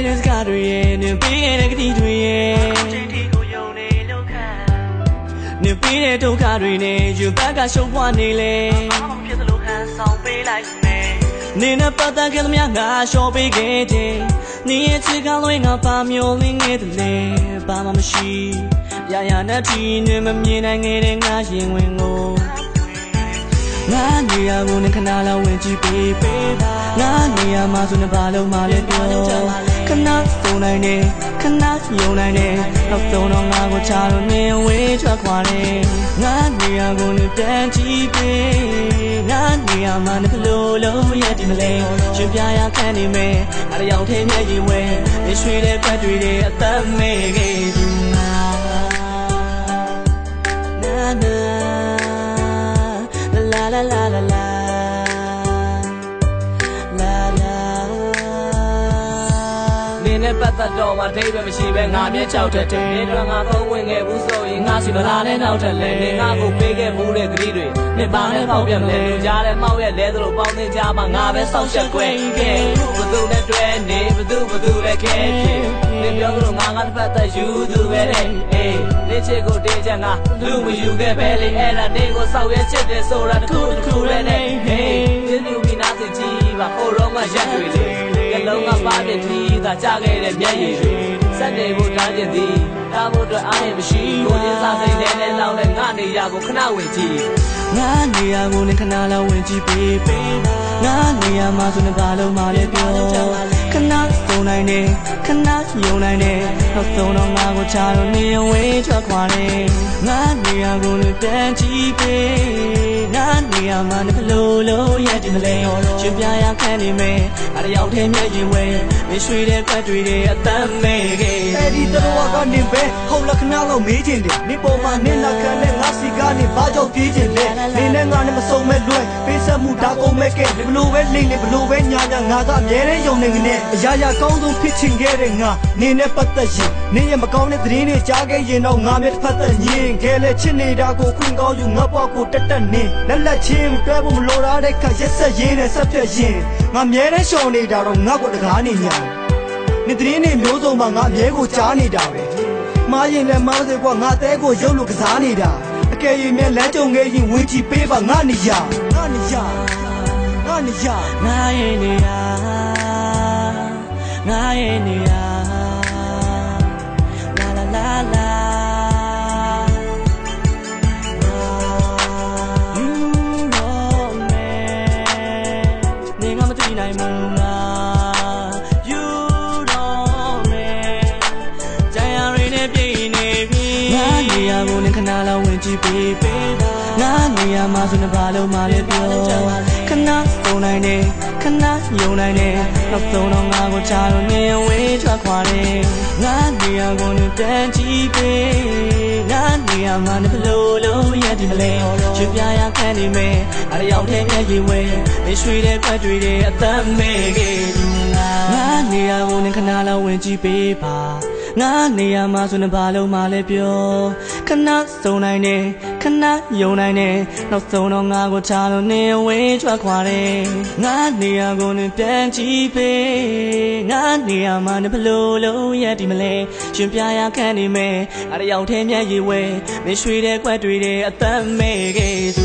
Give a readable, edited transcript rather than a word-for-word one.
တဲ့စကားတွေရဲ့နင်ပေးခဲ့တဲ့ကတိတွေရဲ့ချိန်ထိကိုယုံနေလို့ခံနင်ပေးတဲ့ဒုက္ခတွေနဲ့ယူဘက်ကရှုံးပွားနေလေဘာမှမဖြစ်သလိုခံဆောင်ပေးလိုက်မယ်နင်နဲ့ပတ်သက်ခဲ့သမျှငါလျှော်ပေးခဲ့တယ်နင်ရဲ့ချစ်ကလွင်ငါပါမျိုးလင်းခဲ့တယ်လေဘာမှမရှိရာရာနဲ့ဒီနင်မမြင်နိုင်ခဲ့တဲ့ငါရင်ဝင်ကိုငါနေရာကိုနင်ခဏလောက်ဝင်ကြည့်ပေးပေးပါငါနေရာမှာဆိုနေဘာလို့မှလည်းပြောခဏဆုံးနိုင်တယ်ခဏယုံနိုင်တယ်နောက်ဆုံးတော့ငါကိုချလို့နေဝေးထွက်ခွာတယ်ငါနေရာကိုနင်တန်းကြည့်ပေးငါနေရာမှာနင်ဘလို့လို့ရည်တည်မလဲရှင်ပြရခံနေမယ်အရောင်ထဲမျက်ရည်ဝဲရွှေတဲ့ပတ်တွေအသက်မဲ့ခဲ့သူငါLa la la la la la နင်းနဲ့ပတ်သက်တော့မှဒိတ်ပဲမရှိပဲငါမြဲချောက်တဲ့တဲ့နင်းတို့ငါသုံးဝင်ခဲ့ဘူးဆိုရင်ငါစီမလာနဲ့နောက်ထပ်လဲနင်းငါကိုပေးခဲ့မှုတဲ့ကလေးတွေနင်းပါနဲ့ပေါက်ပြမလဲလူကြားတဲ့မောက်ရဲ့လဲသလိုပေါင်းသင်းကြမှာငါပဲစောက်ချက်ခွဲခဲ့ဘသူနဲ့တွေ့နေဘသူပဲခဲဖြစ်နင်းပြောလို့ငါတစ်ဖက်သက်ယူသူပဲတဲ့အေးနေချစ်ကိုတေးချင်ငါလူမယူခဲ့ပဲလေအဲ့ဒါနေကိုစောက်ရဲချစ်တယ်ဆိုတာတစ်ခုပဲနဲ့ဟေးကျေးဇူးပြီးနားသိကြည့်ပါဟိုတော့မှရက်တွေလေကလုံးကပါပြတီးသာကြခဲ့တဲ့မျက်ရည်တွေစက်နေဖို့တားကျင်သည်တားဖို့အတွက်အားရမရှိကိုရင်းစားစိတ်နဲ့လောက်နဲ့ငါနေရာကိုခဏဝင်ကြည့်ငါနေရာကိုလည်းခဏလောက်ဝင်ကြည့်ပေးပေးငါနေရာမှာဆိုနေဘာလို့မှလည်းပြောခဏဆုံးနိုင်တယ်ခဏယုံနိုင်တယ်နောက်ဆုံးတော့ငါကိုချလို့နေဝေးထွက်ခွာတယ်ငါနေရာကိုလည်းတန်းကြည့်ပေးငါနေရာမှာဘလို့လို့ရည်တည်မလဲရှင်ပြရခံနေမယ်အရောင်ထဲမျက်ရည်ဝဲရွှေတဲ့ပတ်တွေအသက်မဲ့ခဲ့အဲ့ဒီတော့ကနေပဲဟုတ်လားခဏလောက်မေးချင်တယ်နေပေါ်မှာနေလာခံနဲ့ငါစီကနေဘာကြောင့်ပြေးချင်လဲနေနဲ့ငါနဲ့မစုံမဲ့လွဲပေးဆက်မှုဒါကုန်မဲ့ကဲဘလို့ပဲလိမ့်နေဘလို့ပဲညာညာငါကအမြဲတမ်းယုံနေနေအရာရာကောင်းဆုံးဖြစ်ချင်ခဲ့တဲ့ငါနေနဲ့ပတ်သက်ရင်နေရမကောင်းတဲ့သတင်းတွေကြားခဲ့ရင်တော့ငါမျက်ဖက်သက်ညင်ခဲလဲချစ်နေတာကိုခွင့်ကောင်းယူငါပေါ့ကိုတက်တက်နေလက်လက်ချင်းတွဲဖို့မလိုတော့တဲ့ခါရက်ဆက်ရင်းနဲ့ဆက်ပြတ်ရင်ငါမြဲတမ်းရှောင်နေတာတော့ငါ့ကိုတကားနေညာနေသတင်းတွေမျိုးစုံမှာငါအမြဲကိုကြားနေတာပဲမားရင်လည်းမားစေကွာငါတဲကိုရုပ်လို့ကစားနေတာအကယ်၍မြဲလမ်းကြုံခဲ့ရင်ဝင်ကြည့်ပေးပါငါနေရငါရဲ့နေရာငါရဲ့နေရာလာလာလာလာယူတော့မယ်နေငါမသိနိုင်ဘူးငါယူတော့မယ်ကြံရည်နဲ့ပြည့်နေပြီငါနေရာကိုလည်းခဏလောက်ဝင်ကြည့်ပေးပေးငါနေရာမှာဆိုနေဘာလို့မှလည်းပြောခဏဆုံးနိုင်တယ်ခဏယုံနိုင်တယ်နောက်ဆုံးတော့ငါကိုချလို့နေဝေးထွက်ခွာတယ်ငါနေရာကိုလည်းတန်းကြည့်ပေးငါနေရာမှာဘလို့လို့ရည်တည်မလဲရှင်ပြရခံနေမယ်အရောင်ထဲမျက်ရည်ဝဲရွှေတဲ့ပတ်တွေအသက်မဲ့ခဲ့သူငါနေရာကိုလည်းခဏလောက်ဝင်ကြည့်ပေးပါငါနေရာမှာဆိုနေဘာလို့မှလည်းပြောခဏဆုံးနိုင်တယ်ခဏယုံနိုင်တယ်နောက်ဆုံးတော့ငါကိုချလို့နေဝေးထွက်ခွာတယ်ငါနေရာကိုလည်းတန်းကြည့်ပေးငါနေရာမှာဘလို့လို့ရည်တည်မလဲရှင်ပြရခံနေမယ်အရောင်ထဲမျက်ရည်ဝဲရွှေတဲ့ခွက်တွေအသက်မဲ့ခဲ့သူ